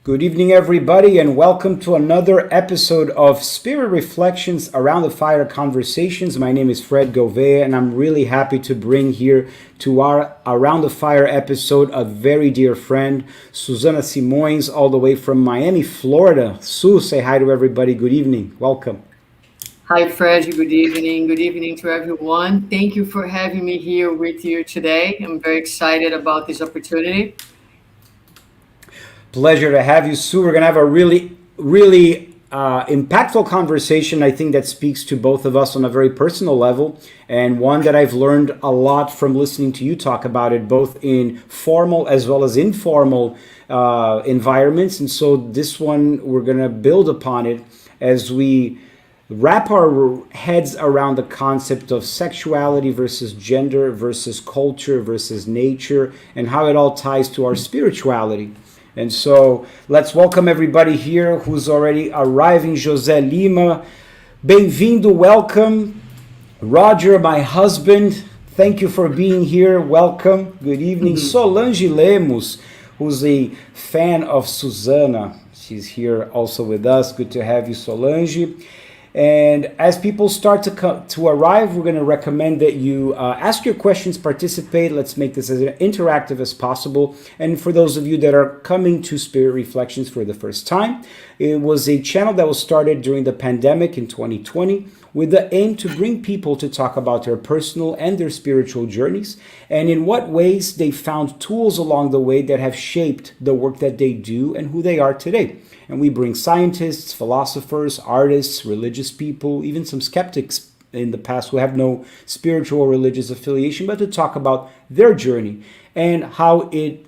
Good evening, everybody, and welcome to another episode of Spirit Reflections Around the Fire Conversations. My name is Fred Gouveia, and I'm really happy to bring here to our Around the Fire episode a very dear friend, Suzana Simões, all the way from Miami, Florida. Sue, say hi to everybody. Good evening. Welcome. Hi, Fred. Good evening. Good evening to everyone. Thank you for having me here with you today. I'm very excited about this opportunity. Pleasure to have you, Sue. We're going to have a really impactful conversation, I think, that speaks to both of us on a very personal level, and one that I've learned a lot from listening to you talk about it, both in formal as well as informal environments. And so this one, we're going to build upon it as we wrap our heads around the concept of sexuality versus gender versus culture versus nature, and how it all ties to our spirituality. And so let's welcome everybody here who's already arriving. José Lima, bem-vindo, welcome. Roger, my husband, thank you for being here, welcome. Good evening. Solange Lemos, who's a fan of Suzana. She's here also with us. Good to have you, Solange. And as people start to arrive, we're going to recommend that you ask your questions, participate. Let's make this as interactive as possible. And for those of you that are coming to Spirit Reflections for the first time, it was a channel that was started during the pandemic in 2020 with the aim to bring people to talk about their personal and their spiritual journeys, and in what ways they found tools along the way that have shaped the work that they do and who they are today. And we bring scientists, philosophers, artists, religious people, even some skeptics in the past who have no spiritual or religious affiliation, but to talk about their journey and how it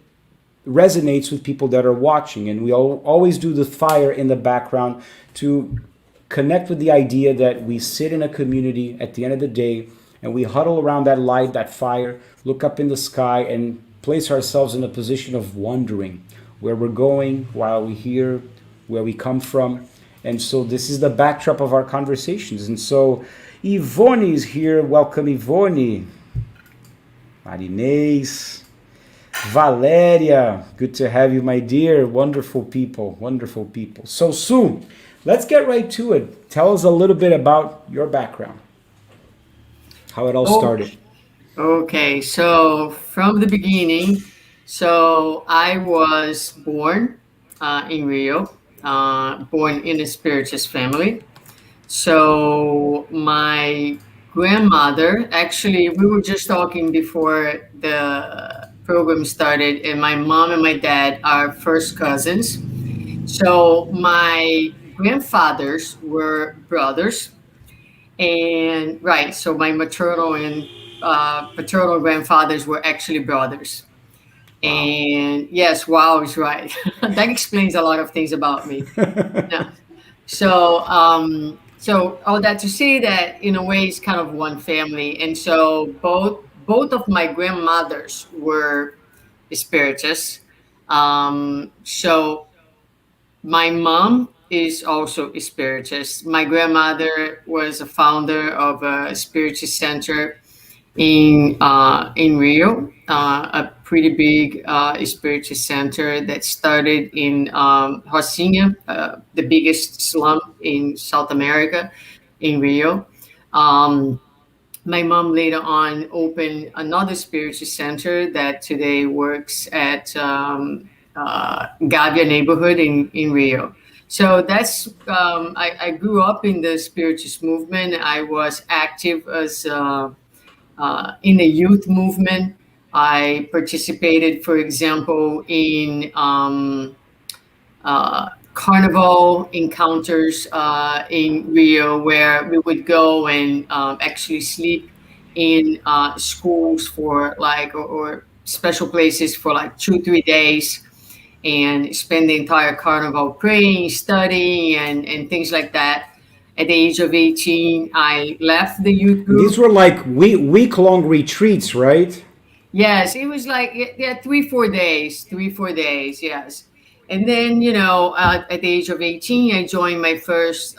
resonates with people that are watching. And we always do the fire in the background to connect with the idea that we sit in a community at the end of the day and we huddle around that light, that fire, look up in the sky and place ourselves in a position of wondering where we're going, why are we here, where we come from. And so this is the backdrop of our conversations. And so Yvonne is here. Welcome, Yvonne. Marinês. Valéria, good to have you, my dear. Wonderful people, wonderful people. So Sue, let's get right to it. Tell us a little bit about your background, how it all started. Okay, so from the beginning, so I was born in Rio, born in a Spiritist family. So my grandmother, actually, we were just talking before the program started, and my mom and my dad are first cousins. So my grandfathers were brothers, and right, so my maternal and paternal grandfathers were actually brothers. Wow. And yes, wow is right. That explains a lot of things about me. Yeah. So all that to say that in a way it's kind of one family, and so both of my grandmothers were spiritists. So my mom is also a spiritist. My grandmother was a founder of a spiritist center in Rio, a pretty big spiritist center that started in Rocinha, the biggest slum in South America, in Rio. Um, my mom later on opened another spiritist center that today works at Gavia neighborhood in Rio. So that's I grew up in the spiritist movement. I was active as in the youth movement. I participated, for example, in carnival encounters in Rio, where we would go and actually sleep in schools for like, or special places for like 2, 3 days, and spend the entire carnival praying, studying, and things like that. At the age of 18, I left the youth group. These were like week-long retreats, right? Yes, it was like, yeah, 3, 4 days, 3, 4 days, yes. And then, you know, at the age of 18, I joined my first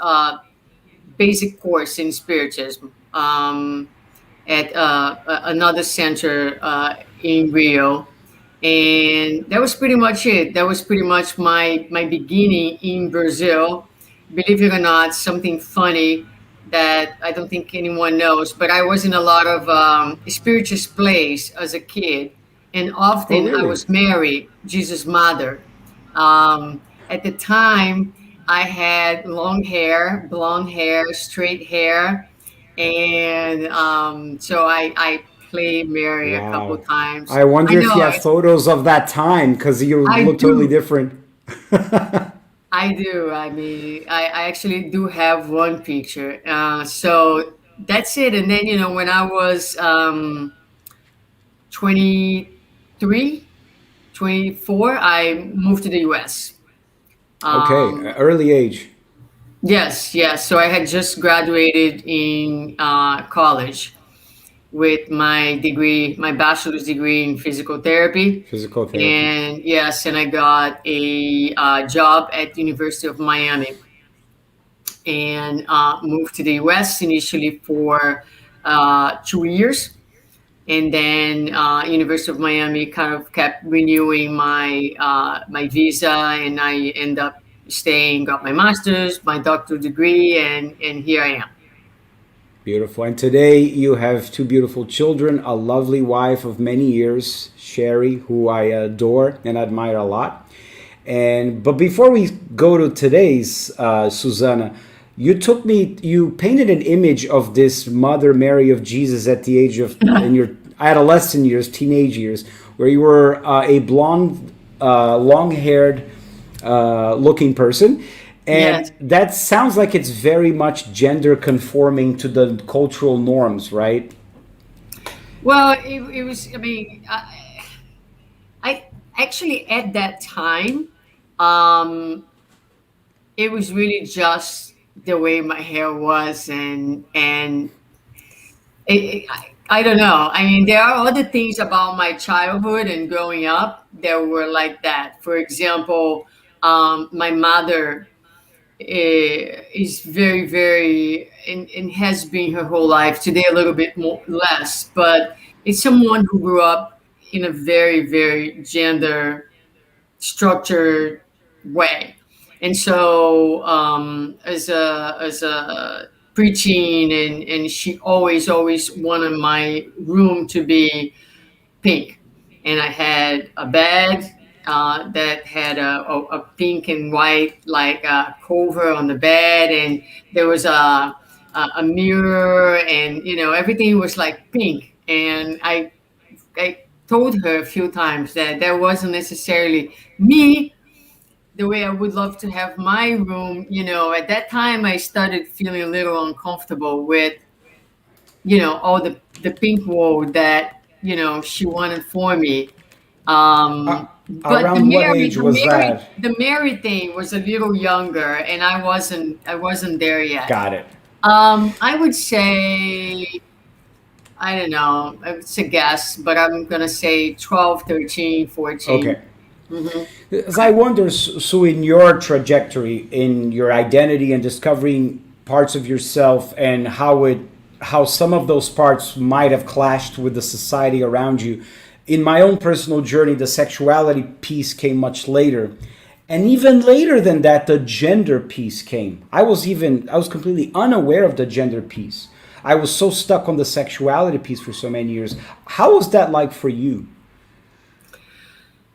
basic course in Spiritism at another center in Rio. And that was pretty much it. That was pretty much my beginning in Brazil. Believe it or not, something funny that I don't think anyone knows, but I was in a lot of spiritual plays as a kid, and Oh, often I really? was Mary, Jesus' mother. At the time, I had long hair, blonde hair, straight hair, and so I played Mary a couple Wow. times. I I wonder if know you have photos of that time because you I look totally do. different. I do. I mean, I actually do have one picture. So that's it. And then, when I was 23, 24, I moved to the US. Okay, Um, early age. yes, yes. So I had just graduated in college with my degree, my bachelor's degree in physical therapy. Physical therapy. And yes, and I got a job at the University of Miami, and moved to the US initially for 2 years. And then University of Miami kind of kept renewing my visa, and I end up staying, got my master's, my doctoral degree, and here I am. Beautiful. And today you have two beautiful children, a lovely wife of many years, Sherry, who I adore and admire a lot. And but before we go to today's Suzana, you painted an image of this Mother Mary of Jesus at the age of in your adolescent years, teenage years, where you were a blonde, long-haired looking person. Yes. And that sounds like it's very much gender conforming to the cultural norms, right? Well, it was. I mean, I actually at that time, um, it was really just the way my hair was, and I don't know. I mean, there are other things about my childhood and growing up that were like that. For example, my mother is very, very, and has been her whole life. Today, a little bit more less, but it's someone who grew up in a very, very gender structured way. And so, as a preaching, and she always wanted my room to be pink, and I had a bed that had a pink and white like cover on the bed, and there was a mirror, and everything was like pink. And I told her a few times that that wasn't necessarily me, the way I would love to have my room. At that time, I started feeling a little uncomfortable with, all the pink wall that, she wanted for me. Uh, But the Around what Mary, age the was Mary, that? the Mary thing was a little younger, and I wasn't there yet. Got it. I would say, I don't know, it's a guess, but I'm gonna say 12, 13, 14. Okay. Mm-hmm. As I wonder, so in your trajectory, in your identity and discovering parts of yourself, and how some of those parts might have clashed with the society around you. In my own personal journey, the sexuality piece came much later. And even later than that, the gender piece came. I was completely unaware of the gender piece. I was so stuck on the sexuality piece for so many years. How was that like for you?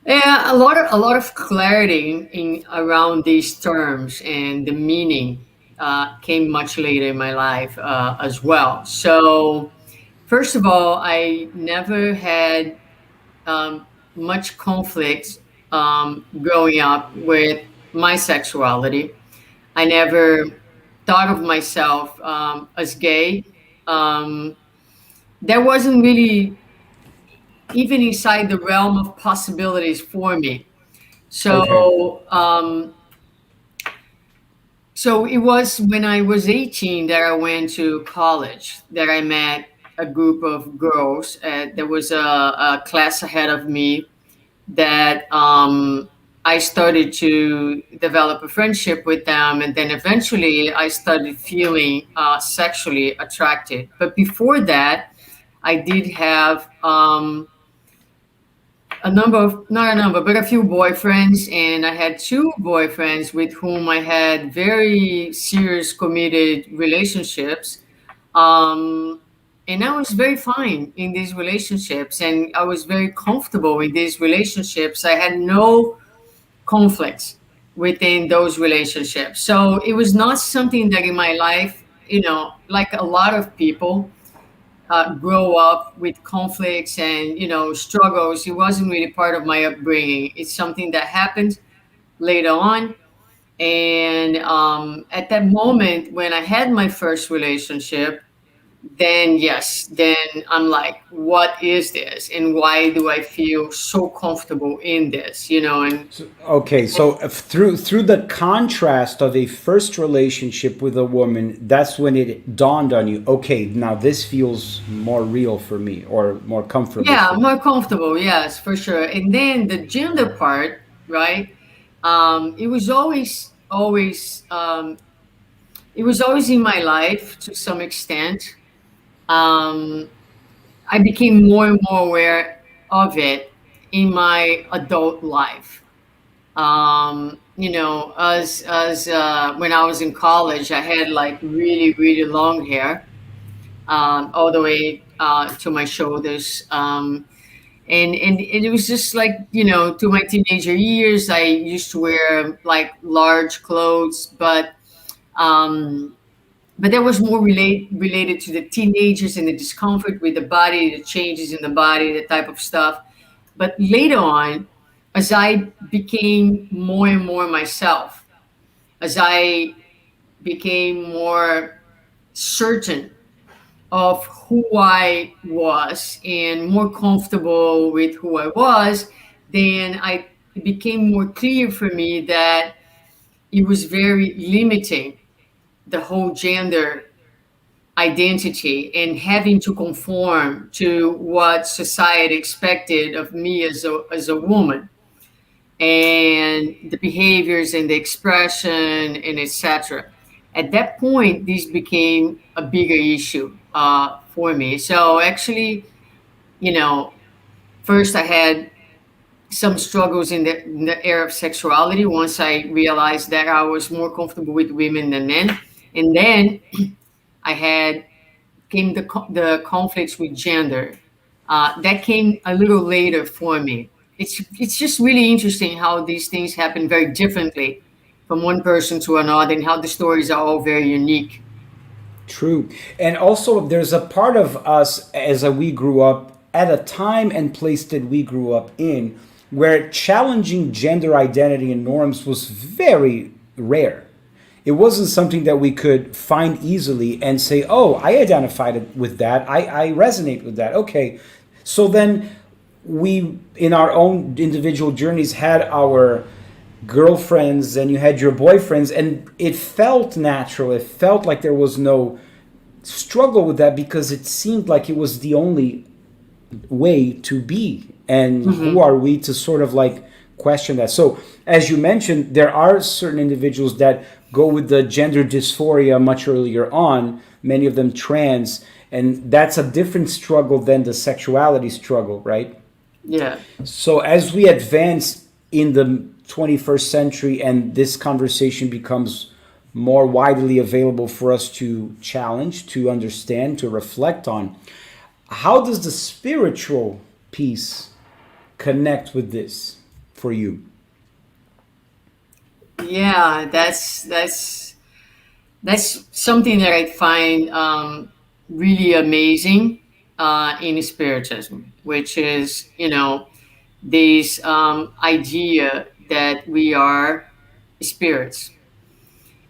Yeah, a lot of clarity in around these terms, and the meaning came much later in my life as well. So, first of all, I never had much conflict growing up with my sexuality. I never thought of myself as gay. Um, that wasn't really even inside the realm of possibilities for me. Okay. So it was when I was 18 that I went to college, that I met a group of girls. There was a class ahead of me that I started to develop a friendship with them, and then eventually I started feeling sexually attracted. But before that, I did have a number of, not a number, but a few boyfriends, and I had two boyfriends with whom I had very serious, committed relationships. Um, and I was very fine in these relationships, and I was very comfortable in these relationships. I had no conflicts within those relationships. So it was not something that in my life, like a lot of people grow up with conflicts and, struggles. It wasn't really part of my upbringing. It's something that happened later on. And at that moment when I had my first relationship, then yes, then I'm like, what is this? And why do I feel so comfortable in this? And Okay, so through the contrast of a first relationship with a woman, that's when it dawned on you. Okay, now this feels more real for me, or more comfortable yeah, for me. more comfortable, yes, for sure. And then the gender part, right? It was always in my life to some extent. Um, I became more and more aware of it in my adult life. As when I was in college, I had like really, really long hair, all the way to my shoulders. And it was just like, through my teenager years, I used to wear like large clothes, um, but that was more related to the teenagers and the discomfort with the body, the changes in the body, the type of stuff. But later on, as I became more and more myself, as I became more certain of who I was and more comfortable with who I was, then it became more clear for me that it was very limiting, the whole gender identity, and having to conform to what society expected of me as a woman, and the behaviors and the expression and etc. At that point, this became a bigger issue for me. So actually, first I had some struggles in the area of sexuality once I realized that I was more comfortable with women than men. And then I had came the conflicts with gender. That came a little later for me. It's just really interesting how these things happen very differently from one person to another, and how the stories are all very unique. True. And also, there's a part of us as we grew up at a time and place that we grew up in where challenging gender identity and norms was very rare. It wasn't something that we could find easily and say, oh, I identified with that. I resonate with that. Okay. So then we, in our own individual journeys, had our girlfriends and you had your boyfriends, and it felt natural. It felt like there was no struggle with that because it seemed like it was the only way to be. And who Hmm. are we to sort of like question that? So, as you mentioned, there are certain individuals that go with the gender dysphoria much earlier on, many of them trans, and that's a different struggle than the sexuality struggle, right? Yeah. So as we advance in the 21st century and this conversation becomes more widely available for us to challenge, to understand, to reflect on, how does the spiritual piece connect with this for you? Yeah, that's something that I find really amazing in spiritism, which is, this idea that we are spirits.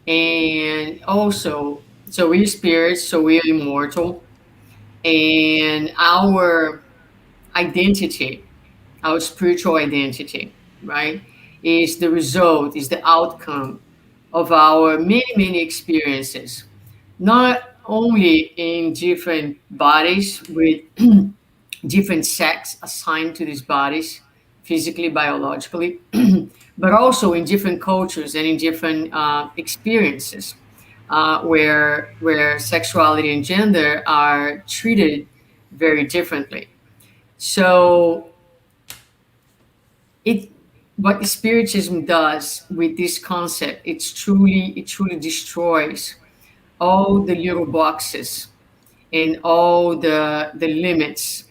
And also, so we're spirits, so we're immortal, and our identity, our spiritual identity, right, is the result, is the outcome of our many, many experiences, not only in different bodies with different sex assigned to these bodies, physically, biologically, but also in different cultures and in different experiences, where sexuality and gender are treated very differently. So it what spiritism does with this concept, it truly destroys all the little boxes and all the limits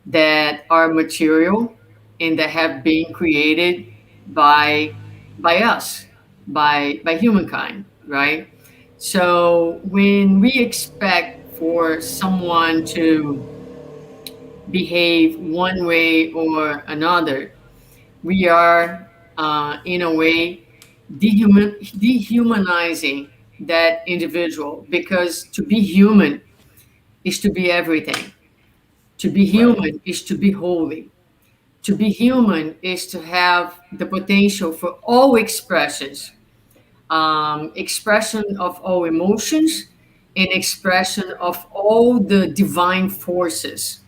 that are material and that have been created by by us, by humankind, right? So when we expect for someone to behave one way or another, we are, in a way, dehumanizing that individual, because to be human is to be everything. To be Right. human is to be holy. To be human is to have the potential for all expressions, expression of all emotions, and expression of all the divine forces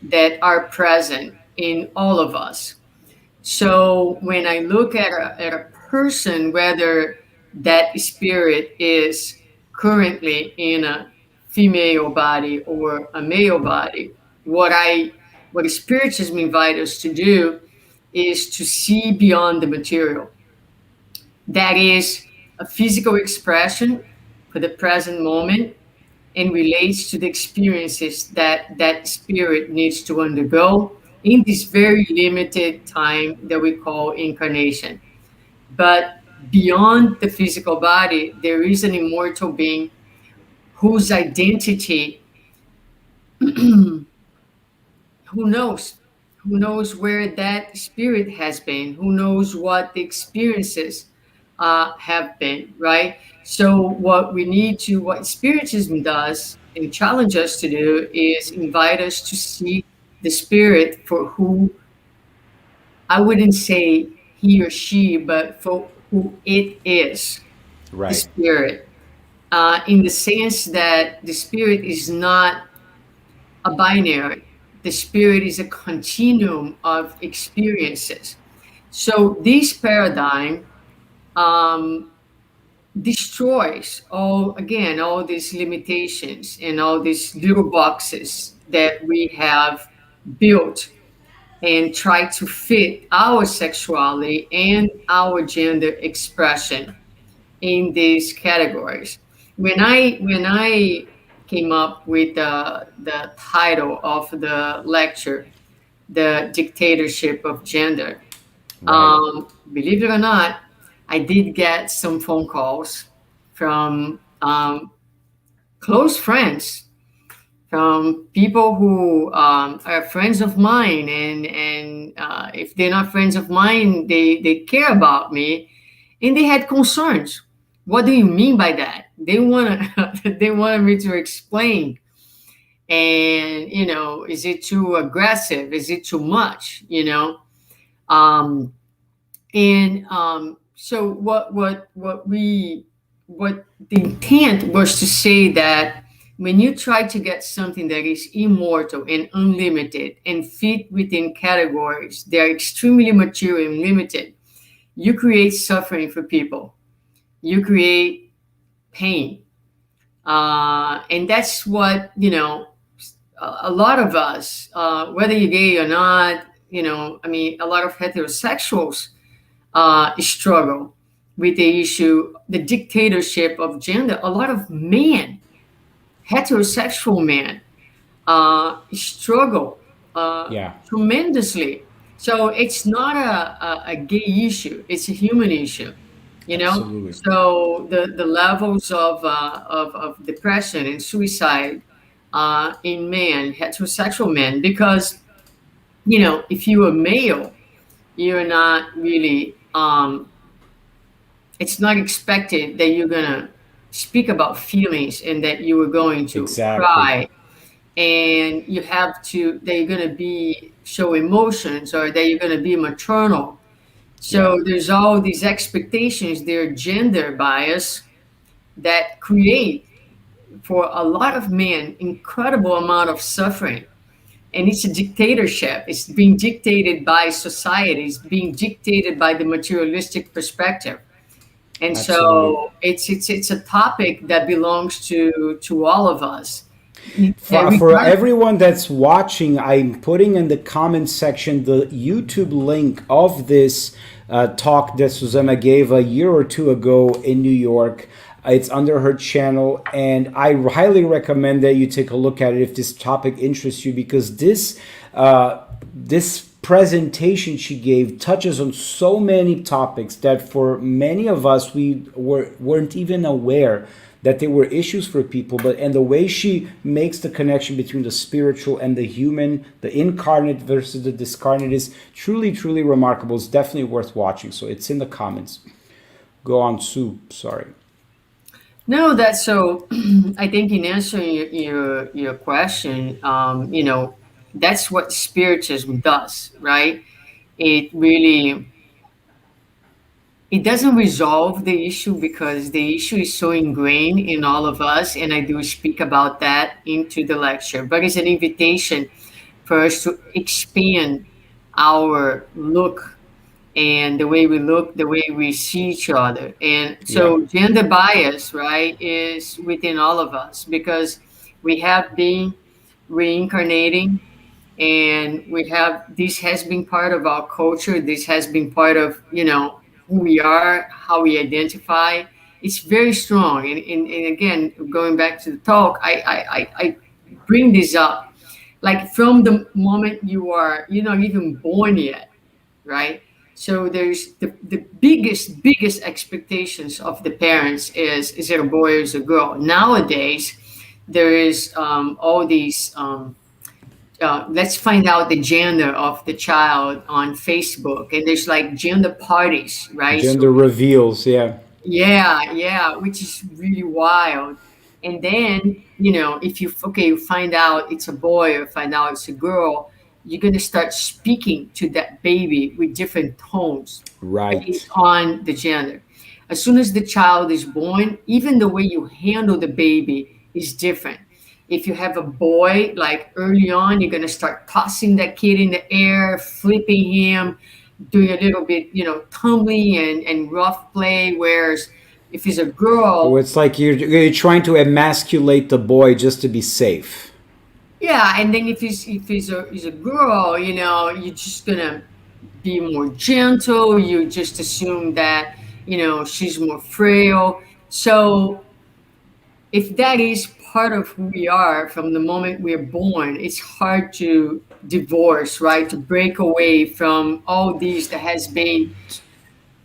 that are present in all of us. So when I look at a person, whether that spirit is currently in a female body or a male body, what spiritism invites us to do is to see beyond the material. That is a physical expression for the present moment and relates to the experiences that that spirit needs to undergo in this very limited time that we call incarnation. But beyond the physical body, there is an immortal being whose identity, who knows? Who knows where that spirit has been? Who knows what the experiences have been, right? So, what Spiritism does and challenge us to do is invite us to see the spirit for who, I wouldn't say he or she, but for who it is, the Right. spirit, in the sense that the spirit is not a binary. The spirit is a continuum of experiences. So this paradigm, um, destroys all these limitations and all these little boxes that we have built and try to fit our sexuality and our gender expression in these categories. When I came up with the title of the lecture, "The Dictatorship of Gender," Right. believe it or not, I did get some phone calls from, close friends, from people who, are friends of mine, and if they're not friends of mine, they care about me, and they had concerns. What do you mean by that? They want to they wanted me to explain. And is it too aggressive? Is it too much? Um, so what the intent was to say that when you try to get something that is immortal and unlimited and fit within categories that are extremely material and limited, you create suffering for people. You create pain. And that's what, a lot of us, whether you're gay or not, I mean, a lot of heterosexuals struggle with the issue, the dictatorship of gender. A lot of men, heterosexual men, struggle Yeah. tremendously. So it's not a gay issue; it's a human issue. Absolutely. So the levels of depression and suicide in men, heterosexual men, because if you're a male, you're not really, it's not expected that you're gonna speak about feelings and that you were going to Exactly. cry, and you have to that you're gonna be show emotions, or that you're gonna be maternal. Yeah. So there's all these expectations, they're gender bias, that create for a lot of men incredible amount of suffering. And it's a dictatorship. It's being dictated by society. It's being dictated by the materialistic perspective. And Absolutely. so it's a topic that belongs to all of us. For everyone that's watching, I'm putting in the comments section the YouTube link of this talk that Suzana gave a year or two ago in New York. It's under her channel, and I highly recommend that you take a look at it if this topic interests you, because this presentation she gave touches on so many topics that for many of us weren't even aware that there were issues for people. And the way she makes the connection between the spiritual and the human, the incarnate versus the discarnate, is truly, truly remarkable. It's definitely worth watching. So it's in the comments. Go on, Sue. Sorry. No, that's so. I think in answering your question, that's what spiritism does, right? It really it doesn't resolve the issue because the issue is so ingrained in all of us, and I do speak about that into the lecture. But it's an invitation for us to expand our look and the way we look, the way we see each other. And so gender bias, right, is within all of us because we have been reincarnating, and we have this has been part of our culture. This has been part of, who we are, how we identify. It's very strong. And again, going back to the talk, I bring this up. Like from the moment you're not even born yet, right? So there's the biggest expectations of the parents is it a boy or is it a girl? Nowadays, there is all these let's find out the gender of the child on Facebook, and there's like gender parties, right? Gender reveals, yeah. Yeah, which is really wild. And then, if you find out it's a boy or find out it's a girl, you're going to start speaking to that baby with different tones Right. based on the gender. As soon as the child is born, even the way you handle the baby is different. If you have a boy, like early on, you're going to start tossing that kid in the air, flipping him, doing a little bit, tumbling and rough play. Whereas if it's a Oh, girl, it's like you're trying to emasculate the boy just to be safe. yeah, and then if he's a girl, you're just gonna be more gentle. You just assume that she's more frail. So if that is part of who we are from the moment we're born, it's hard to divorce, right? To break away from all these that has been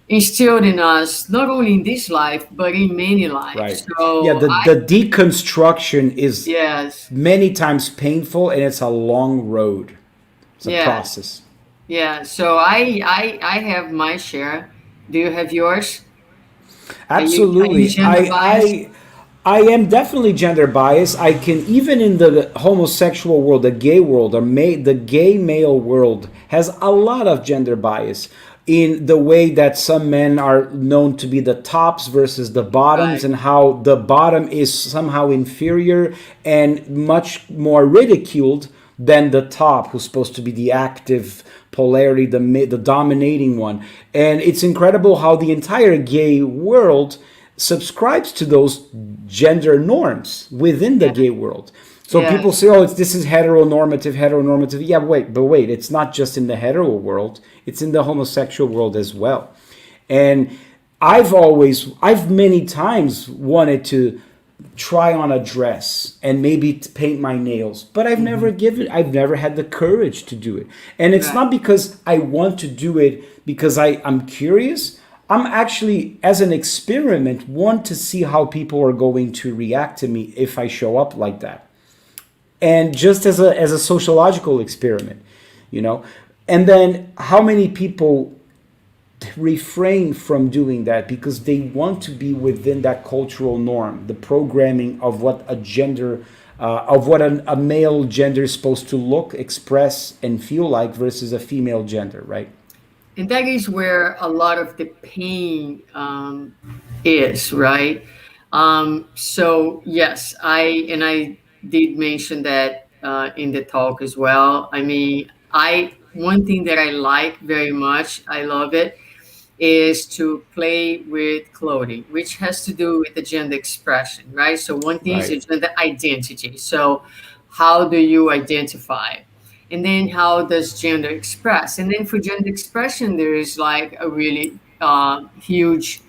instilled in us, not only in this life, but in many lives. Right. Yeah, So the deconstruction is yes, many times painful, and it's a long road. It's a yeah, process. yeah. So I have my share. Do you have yours? Are you Absolutely. gender biased? I am definitely gender biased. I can, even in the homosexual world, the gay world, or the gay male world has a lot of gender bias in the way that some men are known to be the tops versus the bottoms, Right. and how the bottom is somehow inferior and much more ridiculed than the top, who's supposed to be the active polarity, the dominating one. And it's incredible how the entire gay world subscribes to those gender norms within the Yeah. gay world. So people Yes. say, "Oh, this is heteronormative, heteronormative." Yeah, wait, it's not just in the hetero world; it's in the homosexual world as well. And I've many times wanted to try on a dress and maybe to paint my nails, but I've never had the courage to do it. And it's Right. not because I want to do it because I'm curious. I'm actually, as an experiment, want to see how people are going to react to me if I show up like that. And just as a sociological experiment, you know. And then how many people refrain from doing that because they want to be within that cultural norm, the programming of what a gender, of what a male gender is supposed to look, express, and feel like versus a female gender, right? And that is where a lot of the pain is, right? So yes, I did mention that in the talk as well. I mean, I one thing that I like very much, I love it, is to play with clothing, which has to do with the gender expression, right? So one thing is Right. the gender identity. So how do you identify? And then how does gender express? And then for gender expression, there is like a really huge,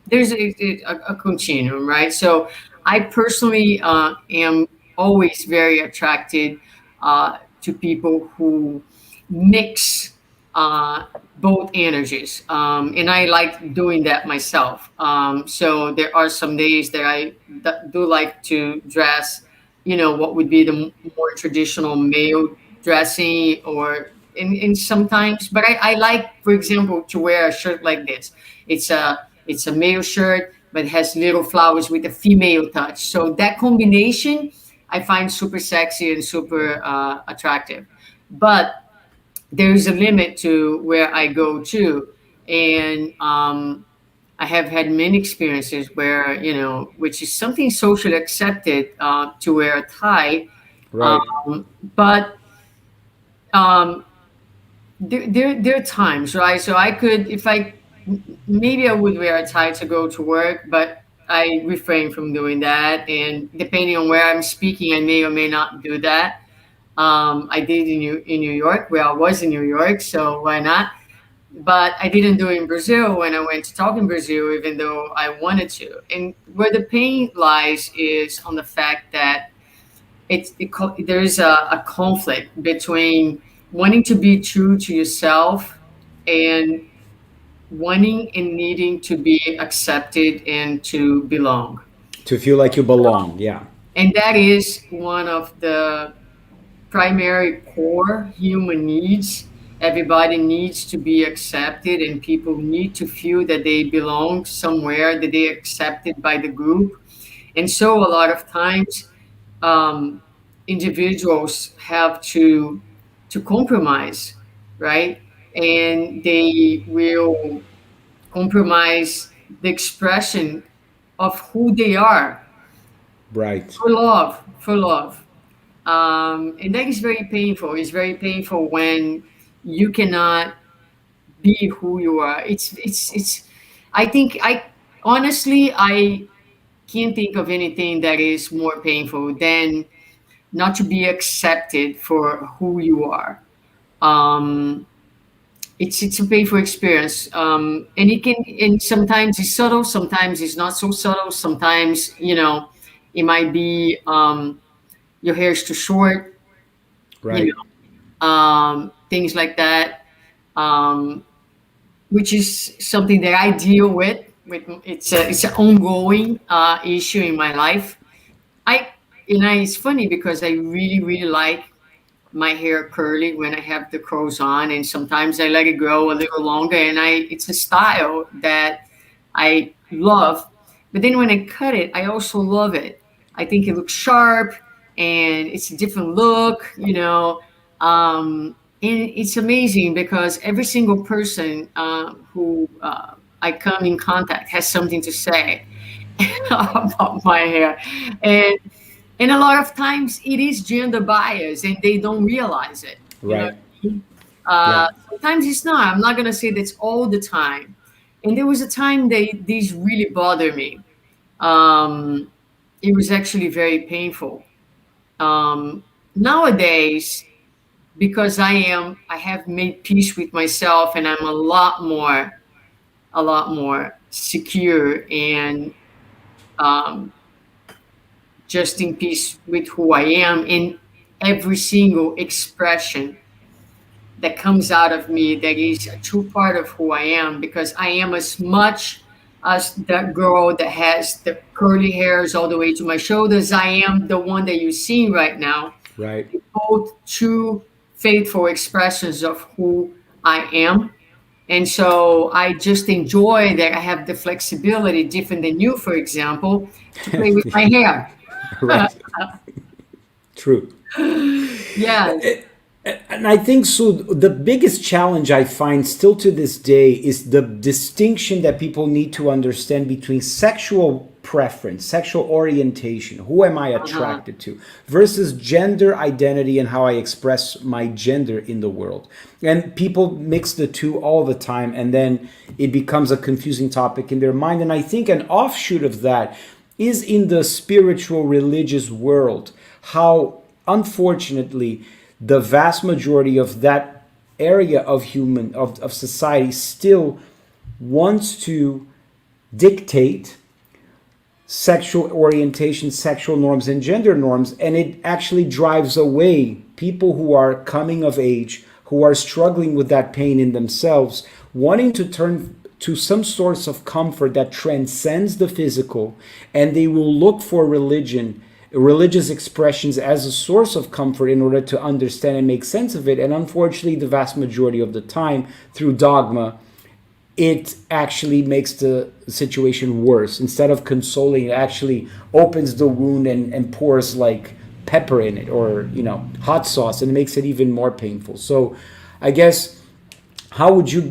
there's a continuum, right? So I personally am always very attracted to people who mix uh, both energies. And I like doing that myself. So there are some days that do like to dress, what would be the more traditional male dressing, or and sometimes, but I like, for example, to wear a shirt like this. It's a male shirt, but it has little flowers with a female touch. So that combination I find super sexy and super attractive. But there's a limit to where I go to. And I have had many experiences where, which is something socially accepted to wear a tie. Right. But um, there are times, right? So I could, if maybe I would wear a tie to go to work, but I refrain from doing that. And depending on where I'm speaking, I may or may not do that. I did in New York, where I was in New York, so why not? But I didn't do it in Brazil when I went to talk in Brazil, even though I wanted to. And where the pain lies is on the fact that there is a conflict between wanting to be true to yourself and wanting and needing to be accepted and to belong. To feel like you belong. Yeah. And that is one of the primary core human needs. Everybody needs to be accepted, and people need to feel that they belong somewhere, that they're accepted by the group. And so, a lot of times, um, individuals have to compromise, right? And they will compromise the expression of who they are Right. for love, for love. And that is very painful. It's very painful when you cannot be who you are. It's. I think I can't think of anything that is more painful than not to be accepted for who you are. Um, it's a painful experience, and sometimes it's subtle, sometimes it's not so subtle. Sometimes it might be your hair is too short, you Right. things like that, um, which is something that I deal with. It's an ongoing issue in my life. I it's funny because I really really like my hair curly when I have the curls on, and sometimes I let it grow a little longer. And it's a style that I love. But then when I cut it, I also love it. I think it looks sharp, and it's a different look, and it's amazing because every single person who I come in contact has something to say about my hair. And and a lot of times it is gender bias and they don't realize it. Right. Yeah. Sometimes it's not. I'm not going to say that's all the time. And there was a time these really bothered me. Um, it was actually very painful. Nowadays, because I have made peace with myself, and I'm a lot more secure and um, just in peace with who I am, in every single expression that comes out of me that is a true part of who I am, because I am as much as that girl that has the curly hairs all the way to my shoulders. I am the one that you're seeing right now. Right. Both true, faithful expressions of who I am. And so I just enjoy that I have the flexibility, different than you, for example, to play with my hair. Right. True. Yes. And I think so. The biggest challenge I find still to this day is the distinction that people need to understand between sexual preference, sexual orientation, who am I Uh-huh. attracted to, versus gender identity and how I express my gender in the world. And people mix the two all the time, and then it becomes a confusing topic in their mind. And I think an offshoot of that is in the spiritual religious world, how unfortunately the vast majority of that area of of society still wants to dictate sexual orientation, sexual norms, and gender norms, and it actually drives away people who are coming of age, who are struggling with that pain in themselves, wanting to turn to some source of comfort that transcends the physical, and they will look for religious expressions as a source of comfort in order to understand and make sense of it. And unfortunately, the vast majority of the time, through dogma, it actually makes the situation worse. Instead of consoling, it actually opens the wound and pours like pepper in it, or hot sauce, and it makes it even more painful. So I guess, how would you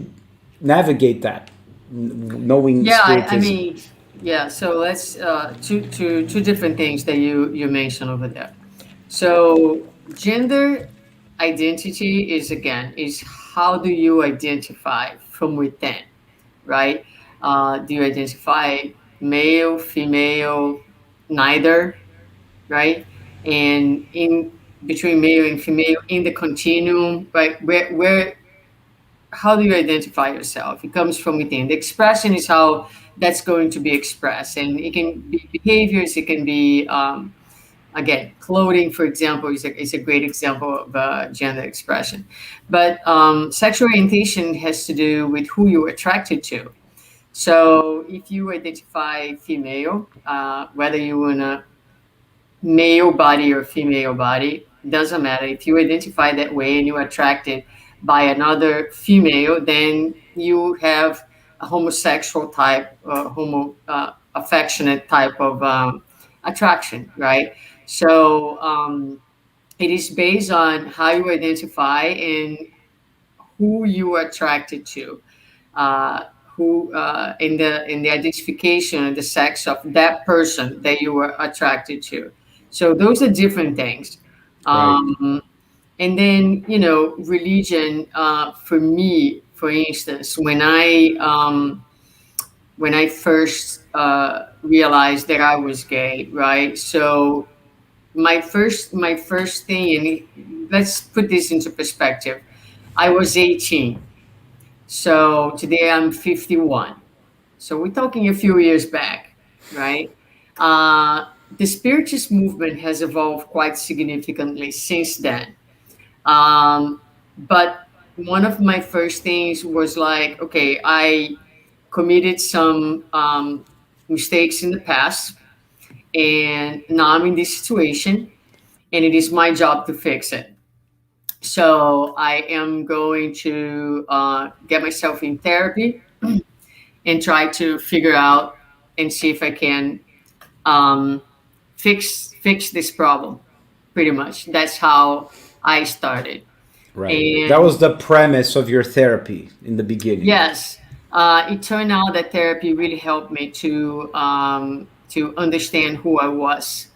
navigate that, knowing Yeah, I spiritism? mean, yeah. So let's two different things that you mentioned over there. So gender identity is, again, is how do you identify from within, right? Do you identify male, female, neither, right? And in between male and female, in the continuum, right? Where how do you identify yourself? It comes from within. The expression is how that's going to be expressed, and it can be behaviors. It can be, again, clothing, for example, is a great example of gender expression. But sexual orientation has to do with who you're attracted to. So if you identify female, whether you in a male body or female body, doesn't matter. If you identify that way and you're attracted by another female, then you have a homosexual type, affectionate type of attraction, right? So it is based on how you identify and who you are attracted to, who in the identification and the sex of that person that you were attracted to. So those are different things. Right. Um, and then, religion, for me, for instance, when I first realized that I was gay, right? So my first thing, and let's put this into perspective. I was 18. So today I'm 51. So we're talking a few years back, right? The spiritist movement has evolved quite significantly since then. But one of my first things was like, okay, I committed some mistakes in the past, and now I'm in this situation, and it is my job to fix it. So I am going to get myself in therapy and try to figure out and see if I can um, fix this problem. Pretty much, that's how I started. Right. That And was the premise of your therapy in the beginning. yes, it turned out that therapy really helped me to understand who I was,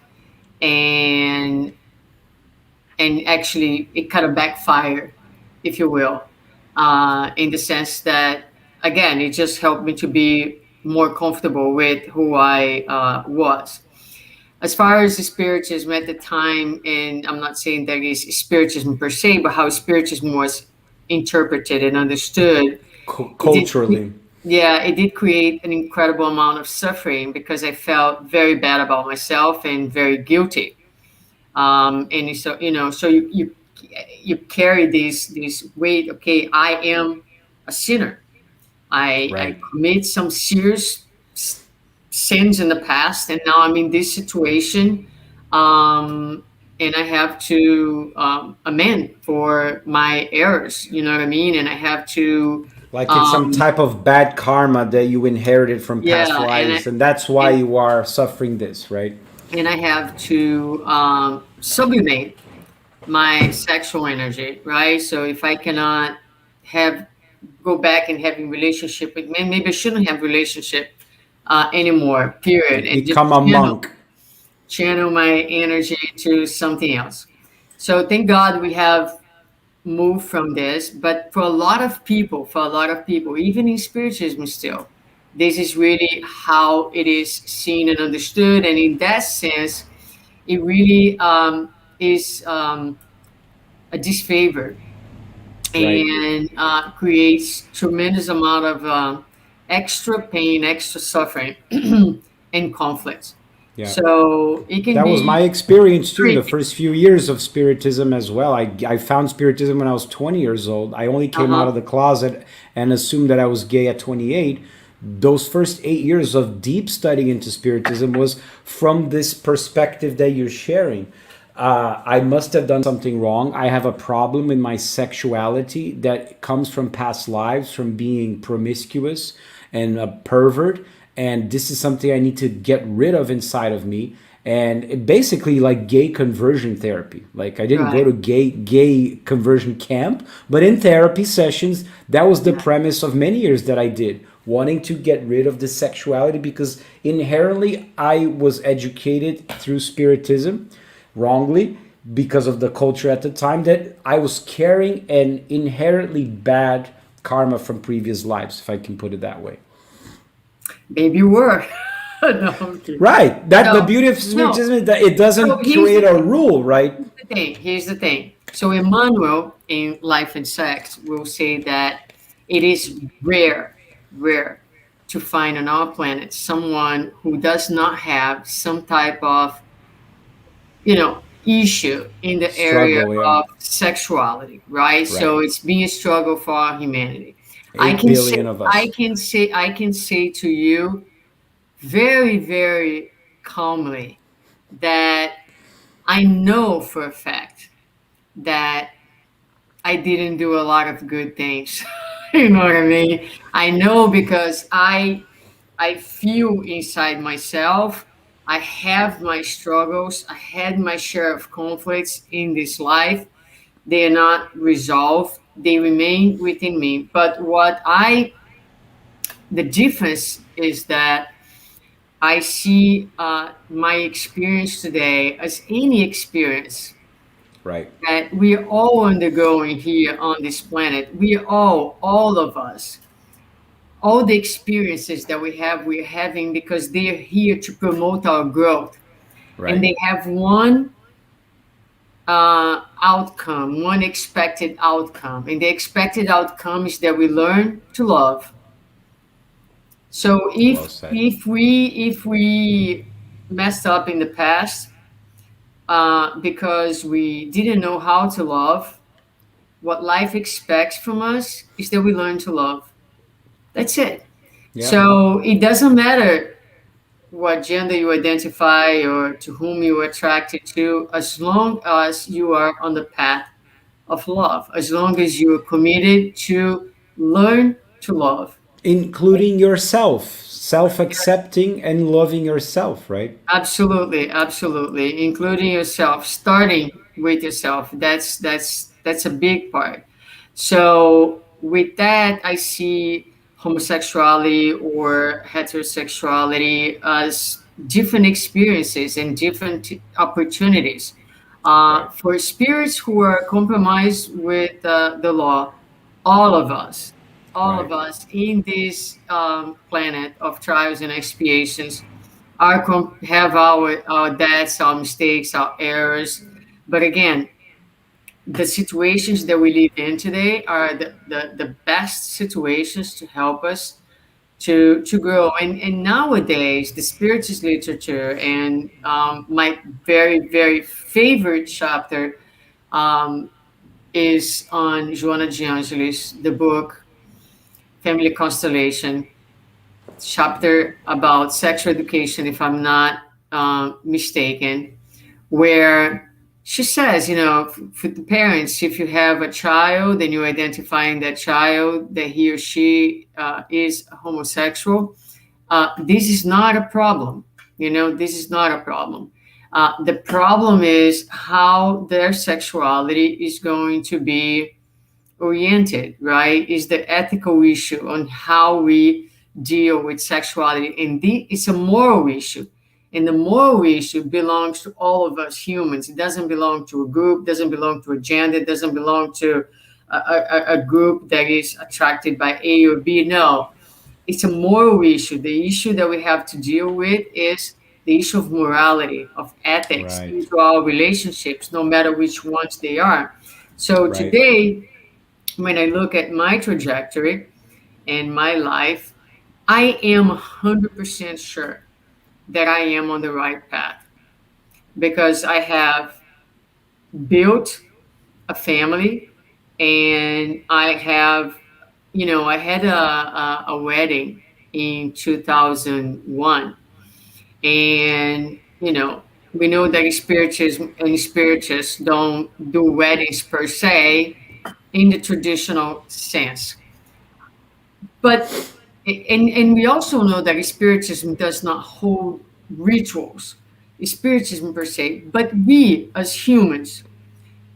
and actually it kind of backfired, if you will, in the sense that, again, it just helped me to be more comfortable with who I was. As far as the spiritism at the time, and I'm not saying that it's spiritism per se, but how spiritism was interpreted and understood, it did, Culturally. yeah, it did create an incredible amount of suffering because I felt very bad about myself and very guilty. And so, so you carry this weight. Okay, I am a sinner. I Right. commit some serious sins in the past, and now I'm in this situation, and I have to amend for my errors. You know what I mean? And I have to, Like it's some um, type of bad karma that you inherited from past yeah, lives, and that's why and you are suffering this, right? I have to sublimate my sexual energy, right? So if I cannot have go back and having relationship with men, maybe I shouldn't have relationship anymore. Period, and just Become a monk. channel my energy to something else. So thank God we have moved from this. But for a lot of people, even in spiritism still, this is really how it is seen and understood. And in that sense, it really is a disfavor Right. and creates tremendous amount of extra pain, extra suffering, and conflict. Yeah. So it can That was my be experience too, the tricky. first few years of Spiritism as well. I found Spiritism when I was 20 years old. I only came out Uh-huh. of the closet and assumed that I was gay at 28. Those first 8 years of deep studying into Spiritism was from this perspective that you're sharing. I must have done something wrong. I have a problem in my sexuality that comes from past lives, from being promiscuous and a pervert. And this is something I need to get rid of inside of me. And it basically like gay conversion therapy. Like I didn't go Right. to gay conversion camp, but in therapy sessions, that was the Yeah. premise of many years that I did, wanting to get rid of the sexuality because inherently I was educated through Spiritism wrongly because of the culture at the time that I was carrying an inherently bad karma from previous lives, if I can put it that way. Maybe you were. No, I'm kidding. Right. That the No, beauty of no. Spiritism is that it So doesn't create a rule, right? here's the thing. Here's the thing. So Emmanuel in Life and Sex will say that it is rare to find on our planet someone who does not have some type of, issue in the area Struggle, yeah. of sexuality, right? Right. So it's been a struggle for our humanity. I 8 can say, billion of I us. can say, I can say to you very, very calmly that I know for a fact that I didn't do a lot of good things. You know what I mean? I know because I feel inside myself. I have my struggles. I had my share of conflicts in this life. They are not resolved. They remain within me. But the difference is that I see my experience today as any experience Right. that we are all undergoing here on this planet. We are all of us, all the experiences that we're having because they are here to promote our growth. And Right. they have one outcome, one expected outcome. And the expected outcome is that we learn to love. So Well said. if we messed up in the past because we didn't know how to love, what life expects from us is that we learn to love. That's it. Yeah. So it doesn't matter what gender you identify or to whom you are attracted to, as long as you are on the path of love, as long as you are committed to learn to love. Including yourself, self accepting and loving yourself, right? Absolutely, absolutely, including yourself, starting with yourself. That's a big part. So with that, I see homosexuality or heterosexuality as different experiences and different opportunities. Right. For spirits who are compromised with the law, all of us, all Right. of us in this planet of trials and expiations have our debts, our mistakes, our errors. But again, the situations that we live in today are the best situations to help us to grow. And nowadays, the spiritist literature and my very, very favorite chapter um, is on Joana de Angelis, the book Family Constellation, chapter about sexual education, if I'm not mistaken, where she says, for the parents, if you have a child and you're identifying that child that he or she is homosexual, this is not a problem. This is not a problem. The problem is how their sexuality is going to be oriented, right? Is the ethical issue on how we deal with sexuality. And it's a moral issue. And the moral issue belongs to all of us humans. It doesn't belong to a group, doesn't belong to a gender, it doesn't belong to a group that is attracted by A or B. No, it's a moral issue. The issue that we have to deal with is the issue of morality, of ethics Right. into our relationships, no matter which ones they are. So Right. today, when I look at my trajectory and my life, I am 100% sure that I am on the right path because I have built a family and I have, I had a wedding in 2001. And, we know that spiritists don't do weddings per se in the traditional sense. But and we also know that spiritism does not hold rituals, spiritism per se. But we as humans,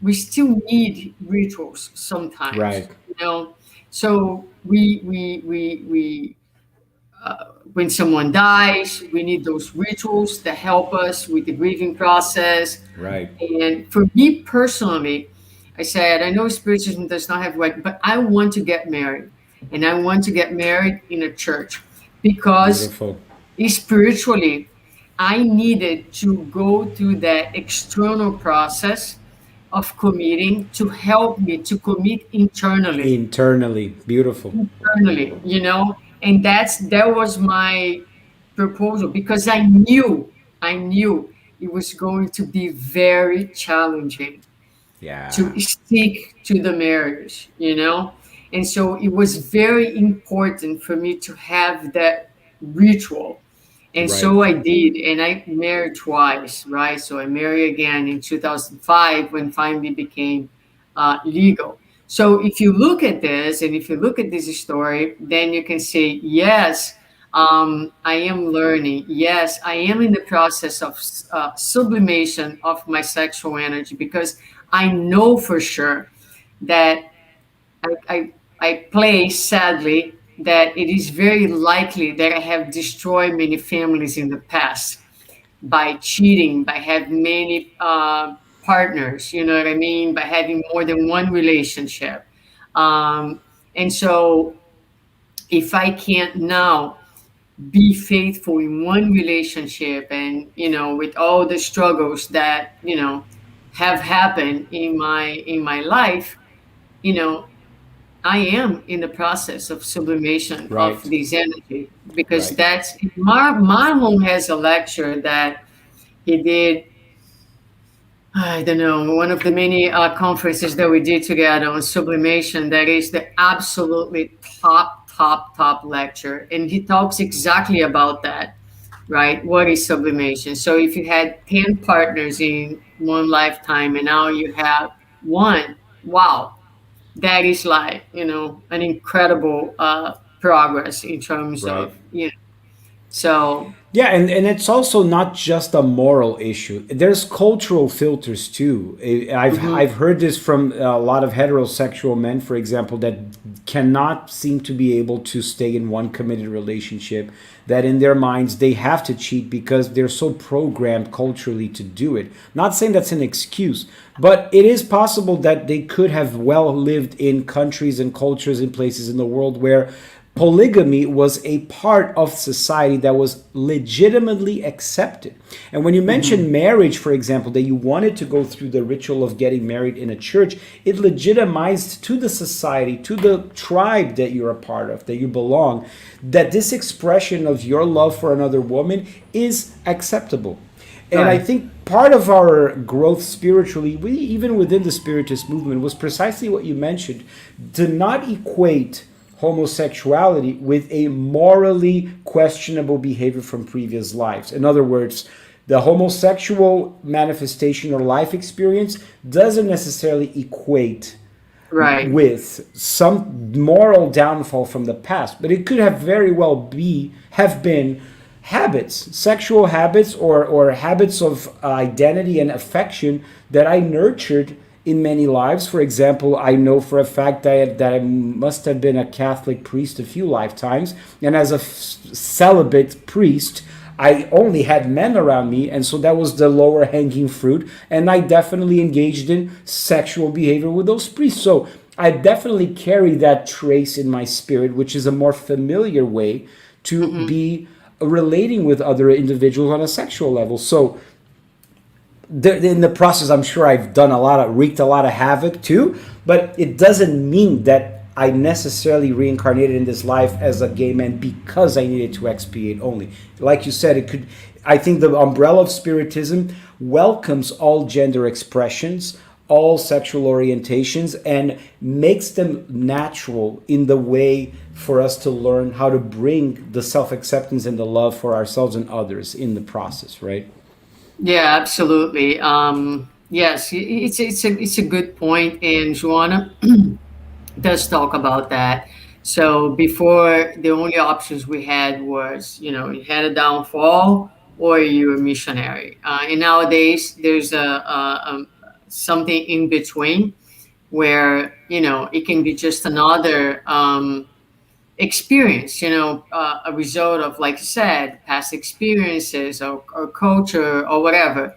we still need rituals sometimes. Right. So we when someone dies, we need those rituals to help us with the grieving process. Right. And for me personally, I said, I know spiritism does not have wedding, but I want to get married. And I want to get married in a church because Beautiful. spiritually, I needed to go through that external process of committing to help me to commit internally. Internally. Beautiful. Internally, and that was my proposal because I knew it was going to be very challenging Yeah. to stick to the marriage. And so it was very important for me to have that ritual. And Right. so I did, and I married twice, right? So I married again in 2005 when finally became legal. So if you look at this, and if you look at this story, then you can say, yes, I am learning. Yes, I am in the process of sublimation of my sexual energy because I know for sure that I play sadly that it is very likely that I have destroyed many families in the past by cheating, by having many partners, you know what I mean, by having more than one relationship. And so if I can't now be faithful in one relationship and, with all the struggles that, have happened in my life, you know, I am in the process of sublimation of Right. this energy because Right. that's Marlon has a lecture that he did. I don't know, one of the many conferences that we did together on sublimation. That is the absolutely top lecture, and he talks exactly about that. Right? What is sublimation? So if you had 10 partners in one lifetime and now you have one, wow, that is like an incredible progress in terms Right. of so Yeah, and it's also not just a moral issue. There's cultural filters too. I've mhm, heard this from a lot of heterosexual men, for example, that cannot seem to be able to stay in one committed relationship. That in their minds they have to cheat because they're so programmed culturally to do it. Not saying that's an excuse, but it is possible that they could have well lived in countries and cultures and places in the world where polygamy was a part of society that was legitimately accepted. And when you mention mhm, marriage, for example, that you wanted to go through the ritual of getting married in a church, it legitimized to the society, to the tribe that you're a part of, that you belong, that this expression of your love for another woman is acceptable. And I right, think part of our growth spiritually, even within the Spiritist movement, was precisely what you mentioned, to not equate homosexuality with a morally questionable behavior from previous lives. In other words, the homosexual manifestation or life experience doesn't necessarily equate right, with some moral downfall from the past, but it could have very well have been habits, sexual habits, or habits of identity and affection that I nurtured in many lives. For example, I know for a fact that I must have been a Catholic priest a few lifetimes, and as a celibate priest, I only had men around me, and so that was the lower hanging fruit. And I definitely engaged in sexual behavior with those priests. So I definitely carry that trace in my spirit, which is a more familiar way to Mm-hmm. be relating with other individuals on a sexual level. So in the process, I'm sure I've done wreaked a lot of havoc too, but it doesn't mean that I necessarily reincarnated in this life as a gay man because I needed to expiate only. Like you said, it could. I think the umbrella of Spiritism welcomes all gender expressions, all sexual orientations, and makes them natural in the way for us to learn how to bring the self acceptance and the love for ourselves and others in the process, right? Yeah, absolutely. Yes, it's a good point, and Joanna does talk about that. So before, the only options we had was, you had a downfall or you're a missionary. And nowadays there's something in between where, it can be just another experience, a result of, like you said, past experiences or culture or whatever.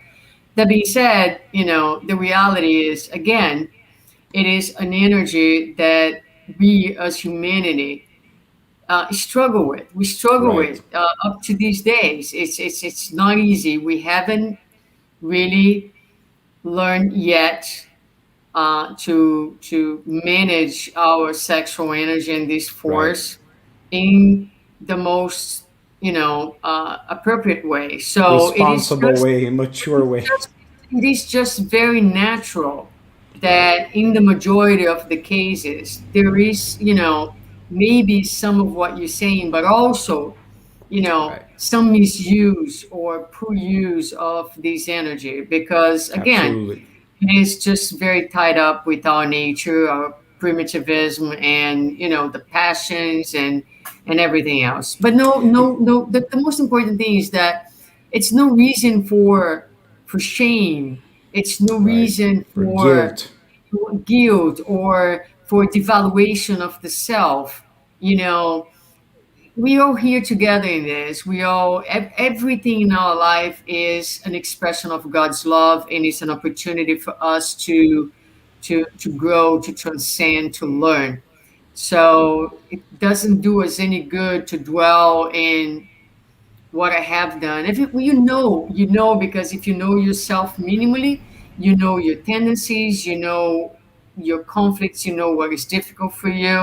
That being said, the reality is, again, it is an energy that we as humanity struggle with. We struggle Right. with up to these days. It's not easy. We haven't really learned yet to manage our sexual energy and this Right. force in the most appropriate way. So it is Responsible just way, a mature way. just it is just very natural Right. that in the majority of the cases there is, maybe some of what you're saying, but also, Right. some misuse or poor use of this energy, because again, Absolutely. it is just very tied up with our nature, our primitivism, and the passions and everything else. But no, no, no. The most important thing is that it's no reason for shame. It's no Right. reason For for guilt. guilt or for devaluation of the self. You know, we all here together in this. We all, everything in our life is an expression of God's love, and it's an opportunity for us to grow, to transcend, to learn. So it doesn't do us any good to dwell in what I have done. If it, because if you know yourself minimally, you know your tendencies, you know your conflicts, you know what is difficult for you.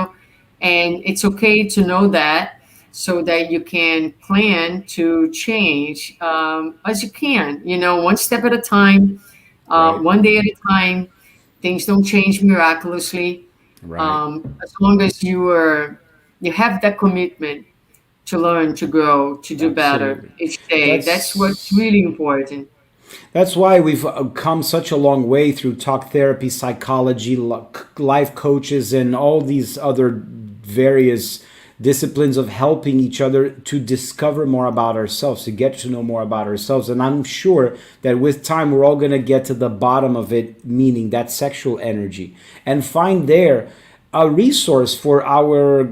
And it's okay to know that, so that you can plan to change as you can, one step at a time, Right. one day at a time. Things don't change miraculously. Right. As long as you have that commitment to learn, to grow, to do better Absolutely. each day. That's what's That's really important. that's why we've come such a long way through talk therapy, psychology, life coaches, and all these other various disciplines of helping each other to discover more about ourselves, to get to know more about ourselves. And I'm sure that with time, we're all going to get to the bottom of it, meaning that sexual energy, and find there a resource for our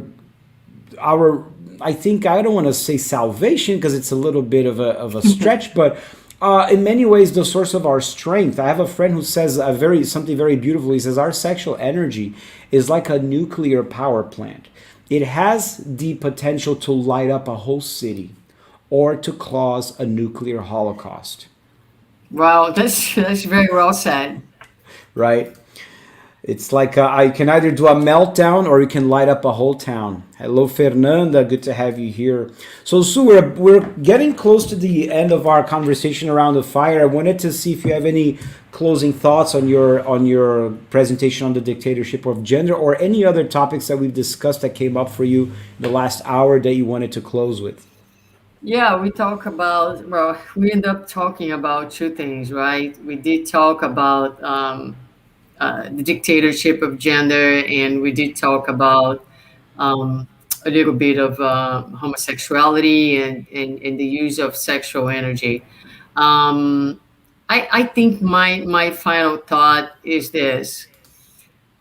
I think I don't want to say salvation because it's a little bit of a stretch, but in many ways the source of our strength. I have a friend who says something very beautiful. He says our sexual energy is like a nuclear power plant. It has the potential to light up a whole city or to cause a nuclear holocaust, Wow, that's very well said. right? It's like I can either do a meltdown or you can light up a whole town. Hello, Fernanda. Good to have you here. So, Sue, we're getting close to the end of our conversation around the fire. I wanted to see if you have any closing thoughts on your presentation on the dictatorship of gender, or any other topics that we've discussed that came up for you in the last hour that you wanted to close with. Yeah, we end up talking about two things, right? We did talk about the dictatorship of gender, and we did talk about um, a little bit of homosexuality and the use of sexual energy. Um, I think my final thought is this: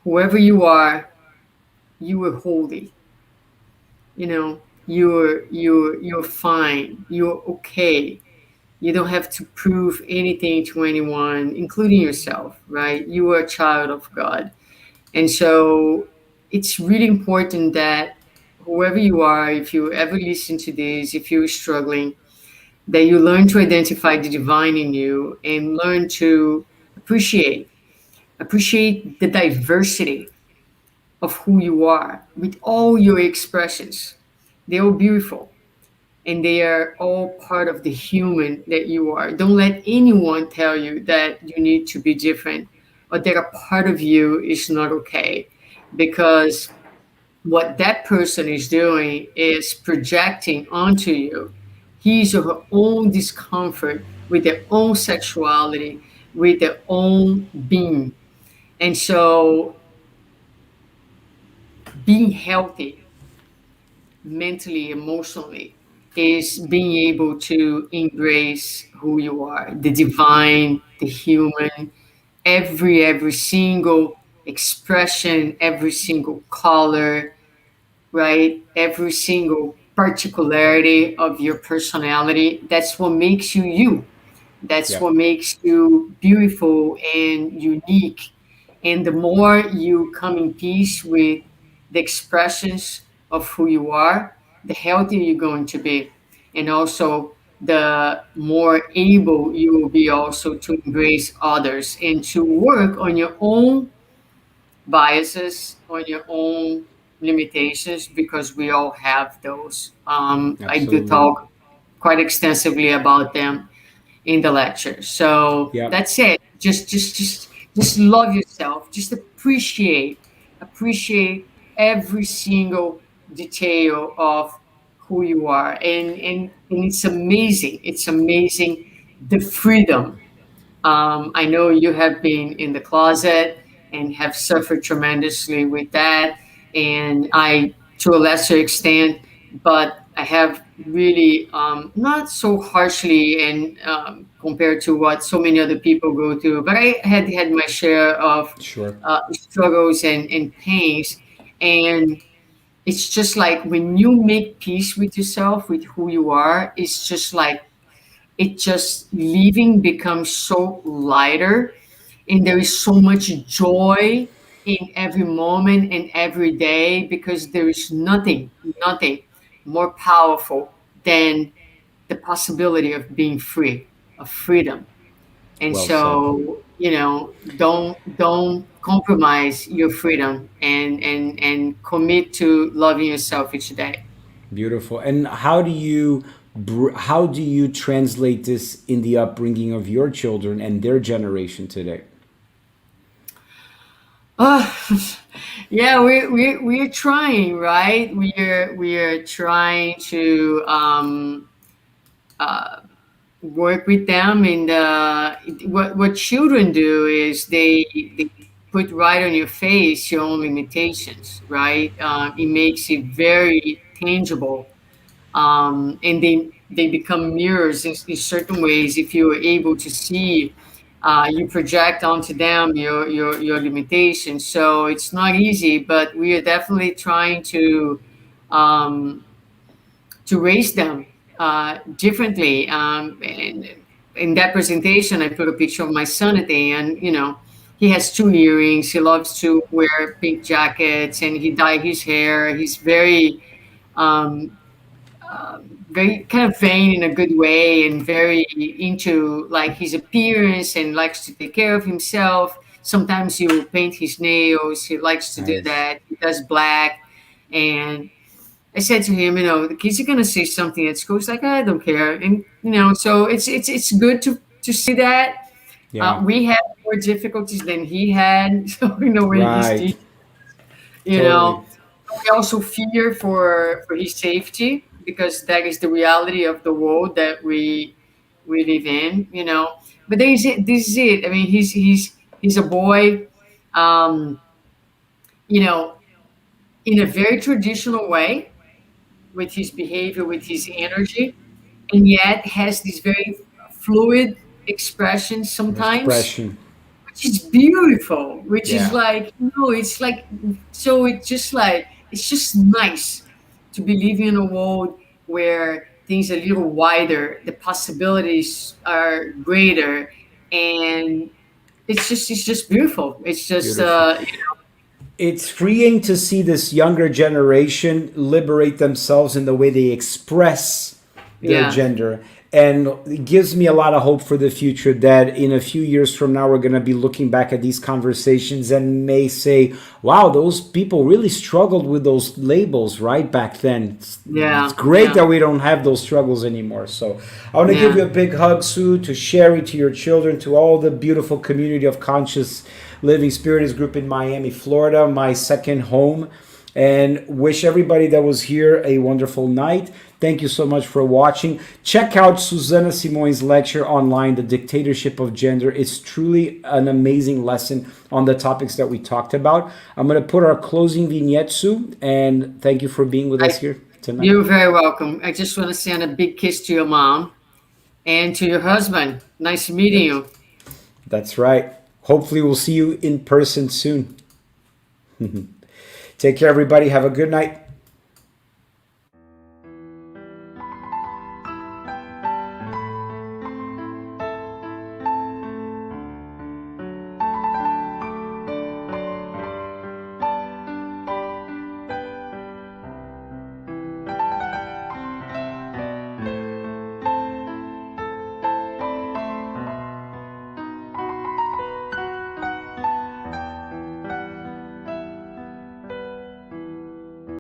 whoever you are holy. You know, you're fine. You're okay. You don't have to prove anything to anyone, including yourself, right? You are a child of God. And so it's really important that whoever you are, if you ever listen to this, if you're struggling, that you learn to identify the divine in you and learn to appreciate appreciate the diversity of who you are with all your expressions. They're all beautiful and they are all part of the human that you are. Don't let anyone tell you that you need to be different or that a part of you is not okay, because what that person is doing is projecting onto you his or her own discomfort with their own sexuality, with their own being. And so being healthy mentally, emotionally, is being able to embrace who you are, the divine, the human, every single expression, every single color, right? Every single particularity of your personality. That's what makes you you. That's Yeah. what makes you beautiful and unique. And the more you come in peace with the expressions of who you are, the healthier you're going to be. And also, the more able you will be also to embrace others and to work on your own biases, on your own limitations, because we all have those. I do Absolutely. talk quite extensively about them in the lecture. So Yeah. that's it. Just love yourself. Just appreciate every single detail of who you are, and it's amazing. It's amazing the freedom. I know you have been in the closet and have suffered tremendously with that, and I, to a lesser extent, but I have really not so harshly and compared to what so many other people go through, but I had my share of Sure. struggles and pains, and it's just like when you make peace with yourself, with who you are, it's just like it just living becomes so lighter and there is so much joy in every moment and every day, because there is nothing more powerful than the possibility of being free, of freedom. And Well said. so, don't compromise your freedom, and commit to loving yourself each day. Beautiful. And how do you translate this in the upbringing of your children and their generation today? Oh, yeah, we're trying, right? We are trying to uh, work with them, and what children do is they put right on your face your own limitations, right? It makes it very tangible, and they become mirrors in certain ways. If you are able to see, you project onto them your limitations. So it's not easy, but we are definitely trying to raise them differently. And in that presentation, I put a picture of my son at the end. He has two earrings. He loves to wear pink jackets, and he dyed his hair. He's um, very kind of vain in a good way, and very into like his appearance, and likes to take care of himself. Sometimes he will paint his nails. He likes to do Nice. that. He does black. And I said to him, the kids are gonna say something at school. He's like, I don't care. And so it's good to see that. Yeah. We had more difficulties than he had. So when he's Right. you Totally. know we also fear for his safety, because that is the reality of the world that we live in. But this is it. I mean, he's a boy, um, you know, in a very traditional way. with his behavior, with his energy, and yet has this very fluid expression sometimes, Expression. which is beautiful, which is Yeah. like, it's like, so it's just like, it's just nice to be living in a world where things are a little wider, the possibilities are greater, and it's just beautiful. It's just, Beautiful. It's freeing to see this younger generation liberate themselves in the way they express their yeah, gender. And it gives me a lot of hope for the future that in a few years from now, we're going to be looking back at these conversations and may say, wow, those people really struggled with those labels right back then. It's yeah, great yeah, that we don't have those struggles anymore. So I want to give yeah. you a big hug, Sue, to Sherry, to your children, to all the beautiful community of conscious living spirits group in Miami, Florida, my second home, and wish everybody that was here a wonderful night. Thank you so much for watching. Check out Suzana Simões' lecture online, The Dictatorship of Gender. It's truly an amazing lesson on the topics that we talked about. I'm going to put our closing vignette, Sue, and thank you for being with us I, here tonight. you're very welcome. I just want to send a big kiss to your mom and to your husband. Nice meeting That's, you. that's right. Hopefully, we'll see you in person soon. Take care, everybody. Have a good night.